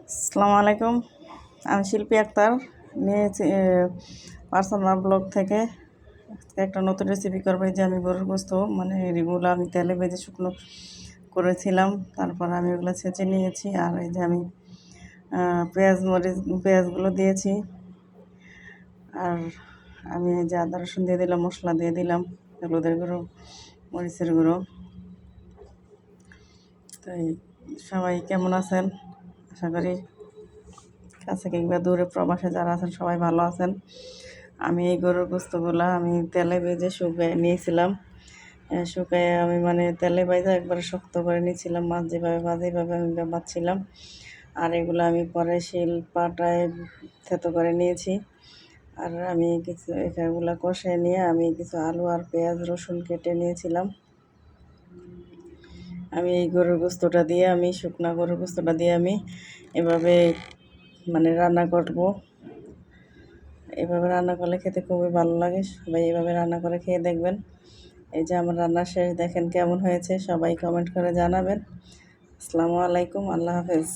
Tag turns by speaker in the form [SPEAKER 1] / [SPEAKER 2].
[SPEAKER 1] আসসালামু আলাইকুম। আমি শিল্পী আক্তার নিয়েছি পার্সোনাল ব্লগ থেকে। আজকে একটা নতুন রেসিপি করবো। এই যে আমি গরুর গোস্ত মানে এগুলো আমি তেলে ভেজে শুকনো করেছিলাম, তারপর আমি ওগুলো ছেঁচে নিয়েছি। আর এই যে আমি পেঁয়াজগুলো দিয়েছি। আর আমি এই যে আদা রসুন দিয়ে দিলাম, মশলা দিয়ে দিলাম, হলুদের গুঁড়ো, মরিচের গুঁড়ো। তাই সবাই কেমন আছেন? আশা করি কাছে কিংবা দূরে প্রবাসে যারা আছেন সবাই ভালো আছেন। আমি এই গরুর গোস্তগুলো আমি তেলে ভেজে শুকিয়ে নিয়েছিলাম। শুকিয়ে আমি মানে তেলে ভেজে একবারে শক্ত করে নিয়েছিলাম। মাছ যেভাবে ভাজে এইভাবে আমি ভাজছিলাম। আর এগুলো আমি পরে শিল পাটায় থেতো করে নিয়েছি। আর আমি কিছু এগুলো কষিয়ে নিয়ে আমি কিছু আলু আর পেঁয়াজ রসুন কেটে নিয়েছিলাম। আমি এই গরুর গোস্তটা দিয়ে শুকনা গরুর গোস্তটা দিয়ে আমি এভাবে মানে রান্না করব। এভাবে রান্না করলে খেতে খুবই ভালো লাগে। সবাই এভাবে রান্না করে খেয়ে দেখবেন। এই যে আমার রান্না শেষ, দেখেন কেমন হয়েছে। সবাই কমেন্ট করে জানাবেন। আসসালামু আলাইকুম, আল্লাহ হাফেজ।